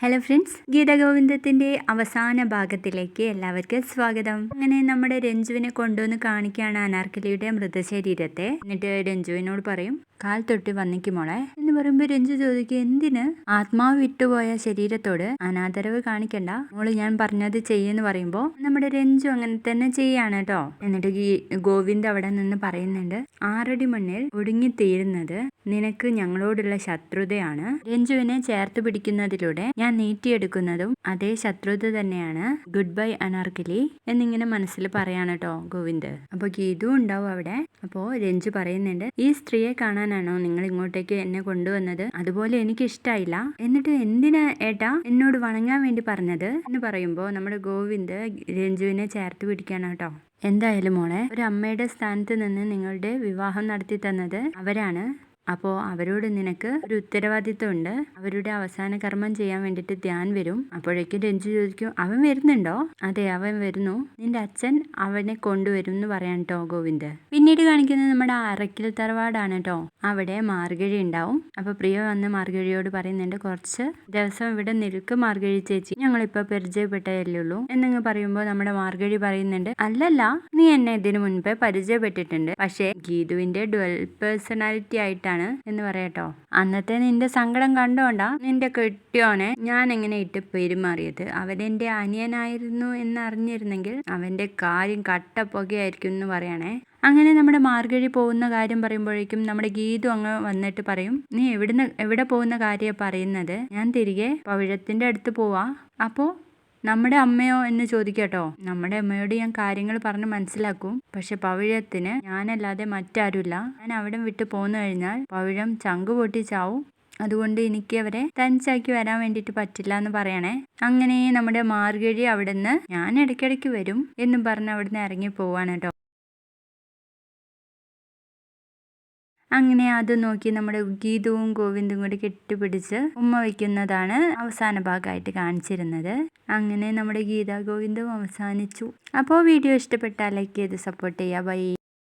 Hello friends, ഗീതഗോവിന്ദത്തിൻ്റെ അവസാന ഭാഗത്തിലേക്ക് എല്ലാവർക്കും സ്വാഗതം. അങ്ങനെ നമ്മുടെ രഞ്ജുവിനെ കൊണ്ടുവന്ന് കാണിക്കുകയാണ് അനാർക്കലിയുടെ മൃതശരീരത്തെ. എന്നിട്ട് രഞ്ജുവിനോട് പറയും, കാൽ തൊട്ട് വന്നിക്ക് മോളെ എന്ന് പറയുമ്പോൾ രഞ്ജു ചോദിക്കും, എന്തിന്? ആത്മാവ് വിട്ടുപോയ ശരീരത്തോട് അനാദരവ് കാണിക്കണ്ട, മോള് ഞാൻ പറഞ്ഞത് ചെയ്യുമെന്ന് പറയുമ്പോൾ നമ്മുടെ രഞ്ജു അങ്ങനെ തന്നെ ചെയ്യാണ് കേട്ടോ. എന്നിട്ട് ഗോവിന്ദ് അവിടെ നിന്ന് പറയുന്നുണ്ട്, 6 അടി മണ്ണിൽ ഒടുങ്ങിത്തീരുന്നത് നിനക്ക് ഞങ്ങളോടുള്ള ശത്രുതയാണ്. രഞ്ജുവിനെ ചേർത്ത് പിടിക്കുന്നതിലൂടെ ഞാൻ നീട്ടിയെടുക്കുന്നതും അതേ ശത്രുത തന്നെയാണ്. ഗുഡ് ബൈ അനാർക്കലി എന്നിങ്ങനെ മനസ്സിൽ പറയാണ് കേട്ടോ ഗോവിന്ദ്. അപ്പോൾ ഗീതു ഉണ്ടാവും അവിടെ. അപ്പോൾ രഞ്ജു പറയുന്നുണ്ട്, ഈ സ്ത്രീയെ കാണാനാണോ നിങ്ങൾ ഇങ്ങോട്ടേക്ക് എന്നെ കൊണ്ടുവന്നത്? അതുപോലെ എനിക്ക് ഇഷ്ടായില്ല. എന്നിട്ട് എന്തിനാ ഏട്ടാ എന്നോട് വണങ്ങാൻ വേണ്ടി പറഞ്ഞത് എന്ന് പറയുമ്പോൾ നമ്മുടെ ഗോവിന്ദ് രഞ്ജുവിനെ ചേർത്ത് പിടിക്കാണ് കേട്ടോ. എന്തായാലും മോളെ, ഒരു അമ്മയുടെ സ്ഥാനത്ത് നിന്ന് നിങ്ങളുടെ വിവാഹം നടത്തി തന്നത് അവരാണ്. അപ്പോൾ അവരോട് നിനക്ക് ഒരു ഉത്തരവാദിത്വം ഉണ്ട്. അവരുടെ അവസാന കർമ്മം ചെയ്യാൻ വേണ്ടിയിട്ട് ധ്യാൻ വരും. അപ്പോഴേക്കും രഞ്ജു ചോദിക്കും, അവൻ വരുന്നുണ്ടോ? അതെ, അവൻ വരുന്നു. നിന്റെ അച്ഛൻ അവനെ കൊണ്ടുവരും എന്ന് പറയാൻ കേട്ടോ ഗോവിന്ദ്. പിന്നീട് കാണിക്കുന്നത് നമ്മുടെ അറക്കൽ തറവാടാണ് കേട്ടോ. അവിടെ മാർഗഴി ഉണ്ടാവും. അപ്പൊ പ്രിയ വന്ന് മാർഗഴിയോട് പറയുന്നുണ്ട്, കുറച്ച് ദിവസം ഇവിടെ നിൽക്ക് മാർഗഴി ചേച്ചി, ഞങ്ങളിപ്പോ പരിചയപ്പെട്ടതല്ലേ ഉള്ളൂ എന്നങ്ങ് പറയുമ്പോൾ നമ്മുടെ മാർഗഴി പറയുന്നുണ്ട്, അല്ലല്ല, നീ എന്നെ ഇതിനു മുൻപേ പരിചയപ്പെട്ടിട്ടുണ്ട്. പക്ഷേ ഗീതുവിന്റെ ഡുവൽ പേഴ്സണാലിറ്റി ആയിട്ടാണ് എന്ന് പറയട്ടോ. അന്നത്തെ നിന്റെ സങ്കടം കണ്ടോണ്ടാ നിന്റെ കെട്ടിയോനെ ഞാൻ എങ്ങനെ ഇട്ട് പെരുമാറിയത്. അവനെന്റെ അനിയനായിരുന്നു എന്നറിഞ്ഞിരുന്നെങ്കിൽ അവന്റെ കാര്യം കട്ടപ്പുകയായിരിക്കും എന്ന് പറയണേ. അങ്ങനെ നമ്മുടെ മാർഗഴി പോകുന്ന കാര്യം പറയുമ്പോഴേക്കും നമ്മുടെ ഗീതു അങ്ങ് വന്നിട്ട് പറയും, നീ എവിടെ പോകുന്ന കാര്യം പറയുന്നത്? ഞാൻ തിരികെ പവിഴത്തിന്റെ അടുത്ത് പോവാ. അപ്പോൾ നമ്മുടെ അമ്മയോ എന്ന് ചോദിക്കട്ടോ. നമ്മുടെ അമ്മയോട് ഞാൻ കാര്യങ്ങൾ പറഞ്ഞ് മനസ്സിലാക്കും. പക്ഷെ പവിഴത്തിന് ഞാനല്ലാതെ മറ്റാരുമില്ല. ഞാൻ അവിടെ വിട്ട് പോന്നു കഴിഞ്ഞാൽ പവിഴം ചങ്കു പൊട്ടി ചാവും. അതുകൊണ്ട് എനിക്ക് അവരെ തനിച്ചാക്കി വരാൻ വേണ്ടിയിട്ട് പറ്റില്ല എന്ന് പറയണേ. അങ്ങനെ നമ്മുടെ മാർഗഴി അവിടുന്ന് ഞാൻ ഇടയ്ക്കിടയ്ക്ക് വരും എന്നും പറഞ്ഞ് അവിടുന്ന് ഇറങ്ങി പോവാണ് കേട്ടോ. അങ്ങനെ അത് നോക്കി നമ്മുടെ ഗീതവും ഗോവിന്ദും കൂടി കെട്ടിപ്പിടിച്ച് ഉമ്മ വയ്ക്കുന്നതാണ് അവസാന ഭാഗമായിട്ട് കാണിച്ചിരുന്നത്. അങ്ങനെ നമ്മുടെ ഗീത ഗോവിന്ദവും അവസാനിച്ചു. അപ്പോൾ വീഡിയോ ഇഷ്ടപ്പെട്ടാൽ ലൈക്ക് ചെയ്ത് സപ്പോർട്ട് ചെയ്യുക. ബൈ.